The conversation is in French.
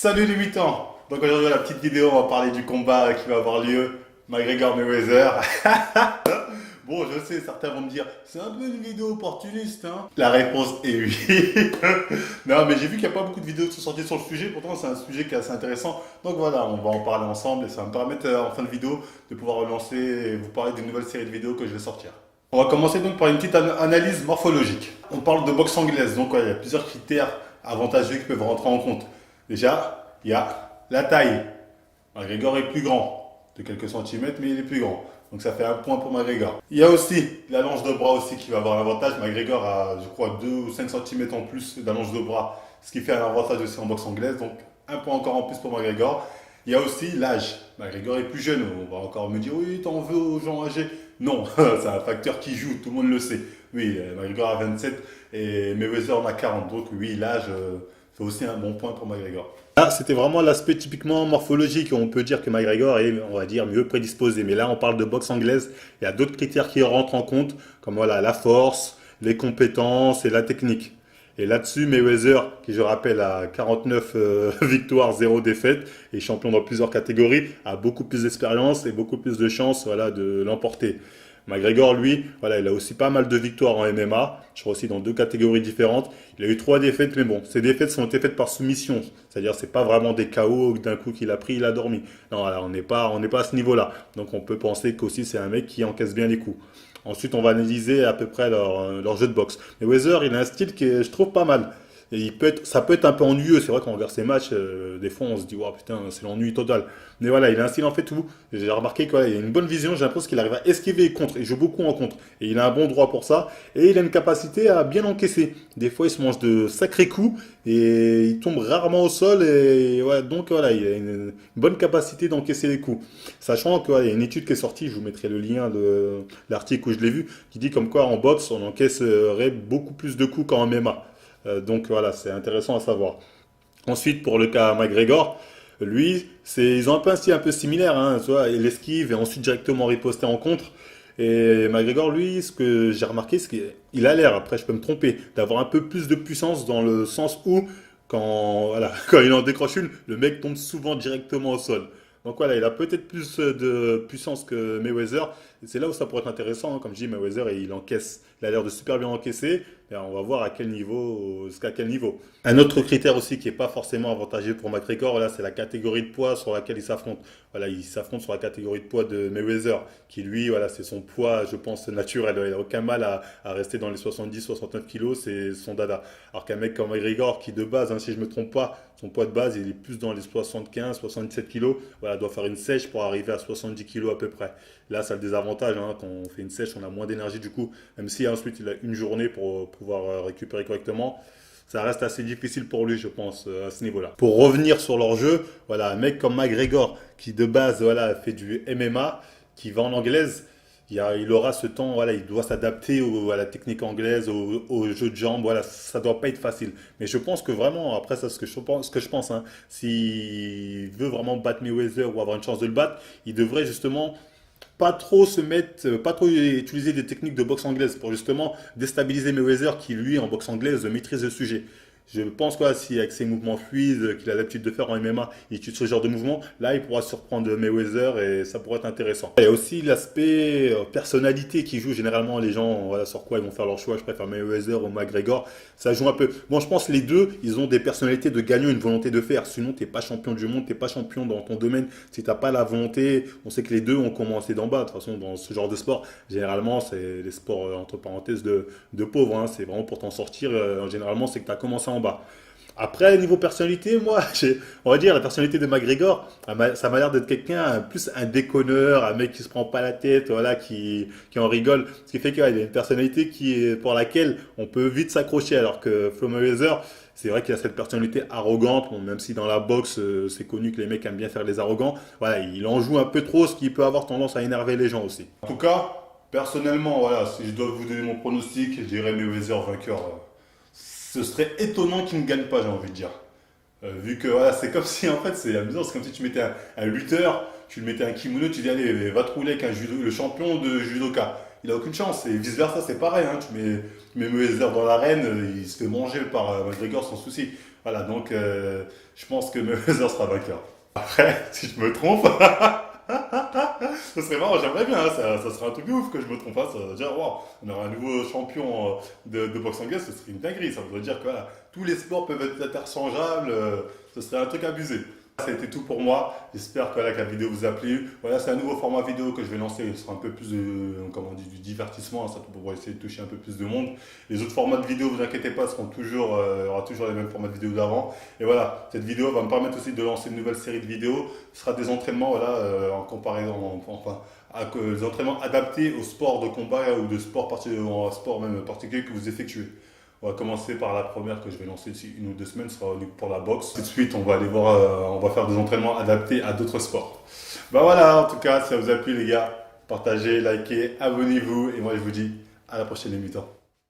Salut les 8 ans. Donc aujourd'hui, la petite vidéo, on va parler du combat qui va avoir lieu, McGregor Mayweather. Bon, je sais, certains vont me dire, c'est un peu une vidéo opportuniste, hein. La réponse est oui. Non, mais j'ai vu qu'il n'y a pas beaucoup de vidéos qui sont sorties sur le sujet, pourtant c'est un sujet qui est assez intéressant. Donc voilà, on va en parler ensemble et ça va me permettre en fin de vidéo de pouvoir relancer et vous parler d'une nouvelle série de vidéos que je vais sortir. On va commencer donc par une petite analyse morphologique. On parle de boxe anglaise, donc ouais, il y a plusieurs critères avantageux qui peuvent rentrer en compte. Déjà, il y a la taille. McGregor est plus grand, de quelques centimètres, mais il est plus grand. Donc ça fait un point pour McGregor. Il y a aussi l'allonge de bras aussi qui va avoir l'avantage. McGregor a, je crois, 2 ou 5 centimètres en plus d'allonge de bras, ce qui fait un avantage aussi en boxe anglaise. Donc un point encore en plus pour McGregor. Il y a aussi l'âge. McGregor est plus jeune. On va encore me dire, oui, t'en veux aux gens âgés. Non, c'est un facteur qui joue, tout le monde le sait. Oui, McGregor a 27 et Mayweather en a 40. Donc oui, l'âge fait aussi un bon point pour McGregor. Là, c'était vraiment l'aspect typiquement morphologique. On peut dire que McGregor est, on va dire, mieux prédisposé. Mais là, on parle de boxe anglaise. Il y a d'autres critères qui rentrent en compte, comme voilà, la force, les compétences et la technique. Et là-dessus, Mayweather, qui je rappelle a 49 victoires, 0 défaites, et champion dans plusieurs catégories, a beaucoup plus d'expérience et beaucoup plus de chances voilà, de l'emporter. McGregor, lui, voilà, il a aussi pas mal de victoires en MMA, je crois aussi dans 2 catégories différentes. Il a eu 3 défaites, mais bon, ces défaites sont été faites par soumission. C'est-à-dire, c'est pas vraiment des KO d'un coup qu'il a pris, il a dormi. Non, voilà, on n'est pas à ce niveau-là. Donc, on peut penser qu'aussi c'est un mec qui encaisse bien les coups. Ensuite, on va analyser à peu près leur jeu de boxe. Mais Weather, il a un style que je trouve pas mal. Et ça peut être un peu ennuyeux. C'est vrai quand on regarde ses matchs, des fois on se dit, wow, putain, c'est l'ennui total. Mais voilà, il a un style en fait où j'ai remarqué qu'il a une bonne vision. J'ai l'impression qu'il arrive à esquiver les contres. Il joue beaucoup en contre. Et il a un bon droit pour ça. Et il a une capacité à bien encaisser. Des fois, il se mange de sacrés coups et il tombe rarement au sol. Et ouais, donc voilà, il a une bonne capacité d'encaisser les coups. Sachant qu'il y a une étude qui est sortie, je vous mettrai le lien de l'article où je l'ai vu, qui dit comme quoi en boxe, on encaisserait beaucoup plus de coups qu'en MMA. Donc voilà, c'est intéressant à savoir. Ensuite, pour le cas McGregor, lui, ils ont un peu un style un peu similaire, hein, tu vois, il esquive et ensuite directement riposter en contre. Et McGregor, lui, ce que j'ai remarqué, c'est qu'il a l'air, après je peux me tromper, d'avoir un peu plus de puissance dans le sens où, voilà, quand il en décroche une, le mec tombe souvent directement au sol. Donc voilà, il a peut-être plus de puissance que Mayweather. Et c'est là où ça pourrait être intéressant, hein. Comme je dis, Mayweather, il encaisse. Il a l'air de super bien encaisser. Et on va voir à quel niveau, jusqu'à quel niveau. Un autre critère aussi qui n'est pas forcément avantageux pour McGregor, là, c'est la catégorie de poids sur laquelle il s'affronte. Voilà, il s'affronte sur la catégorie de poids de Mayweather, qui lui, voilà, c'est son poids, je pense, naturel. Il n'a aucun mal à rester dans les 70-69 kilos, c'est son dada. Alors qu'un mec comme McGregor, qui de base, hein, si je ne me trompe pas, son poids de base, il est plus dans les 75-77 kilos. Voilà, doit faire une sèche pour arriver à 70 kilos à peu près. Là, ça a le désavantage, hein, quand on fait une sèche, on a moins d'énergie du coup, même si ensuite il a une journée pour pouvoir récupérer correctement. Ça reste assez difficile pour lui, je pense, à ce niveau-là. Pour revenir sur leur jeu, voilà, un mec comme McGregor, qui de base voilà, fait du MMA, qui va en anglaise, il aura ce temps, voilà, il doit s'adapter à la technique anglaise, au jeu de jambes, voilà, ça doit pas être facile. Mais je pense que vraiment, après ça, ce que je pense, hein, s'il veut vraiment battre Mayweather ou avoir une chance de le battre, il devrait justement pas trop se mettre, pas trop utiliser des techniques de boxe anglaise pour justement déstabiliser Mayweather qui lui en boxe anglaise maîtrise le sujet. Je pense que si avec ses mouvements fluides qu'il a l'habitude de faire en MMA, il utilise ce genre de mouvement, là il pourra surprendre Mayweather et ça pourrait être intéressant. Il y a aussi l'aspect personnalité qui joue généralement les gens, voilà sur quoi ils vont faire leur choix. Je préfère Mayweather ou McGregor, ça joue un peu. Bon, je pense les deux, ils ont des personnalités de gagnant, une volonté de faire. Sinon, t'es pas champion du monde, t'es pas champion dans ton domaine. Si t'as pas la volonté, on sait que les deux ont commencé d'en bas. De toute façon, dans ce genre de sport, généralement, c'est les sports entre parenthèses de pauvres, hein. C'est vraiment pour t'en sortir. Généralement, c'est que tu as commencé en bas. Après, niveau personnalité, moi, on va dire, la personnalité de McGregor, ça m'a l'air d'être quelqu'un, plus un déconneur, un mec qui se prend pas la tête, voilà, qui en rigole. Ce qui fait qu'il a une personnalité pour laquelle on peut vite s'accrocher, alors que Floyd Mayweather, c'est vrai qu'il a cette personnalité arrogante, bon, même si dans la boxe, c'est connu que les mecs aiment bien faire les arrogants. Voilà, il en joue un peu trop, ce qui peut avoir tendance à énerver les gens aussi. En tout cas, personnellement, voilà, si je dois vous donner mon pronostic, je dirais Mayweather vainqueur. Ce serait étonnant qu'il ne gagne pas, j'ai envie de dire. Vu que voilà, c'est comme si, en fait, c'est amusant, c'est comme si tu mettais un lutteur, tu lui mettais un kimono, tu dis allez, va te rouler avec le champion de judoka. Il a aucune chance. Et vice versa, c'est pareil, hein. Tu mets Mayweather dans l'arène, il se fait manger par McGregor sans souci. Voilà, donc je pense que Mayweather sera vainqueur. Après, si je me trompe, ce serait marrant, j'aimerais bien, hein, ça serait un truc de ouf que je me trompe pas. Ça veut dire, wow, on aura un nouveau champion de boxe anglaise, ce serait une dinguerie. Ça voudrait dire que voilà, tous les sports peuvent être interchangeables, ce serait un truc abusé. Ça a été tout pour moi. J'espère que, voilà, que la vidéo vous a plu. Voilà, c'est un nouveau format vidéo que je vais lancer. Ce sera un peu plus de, comment on dit, du divertissement. Ça pour essayer de toucher un peu plus de monde. Les autres formats de vidéo, vous inquiétez pas, seront toujours, il y aura toujours les mêmes formats de vidéo d'avant. Et voilà, cette vidéo va me permettre aussi de lancer une nouvelle série de vidéos. Ce sera des entraînements, voilà, en comparaison, enfin, des entraînements adaptés au sport de combat ou de sport même particulier que vous effectuez. On va commencer par la première que je vais lancer d'ici 1 ou 2 semaines, ce sera pour la boxe. Tout de suite, on va aller voir, on va faire des entraînements adaptés à d'autres sports. Bah voilà, en tout cas, si ça vous a plu les gars, partagez, likez, abonnez-vous et moi je vous dis à la prochaine émission.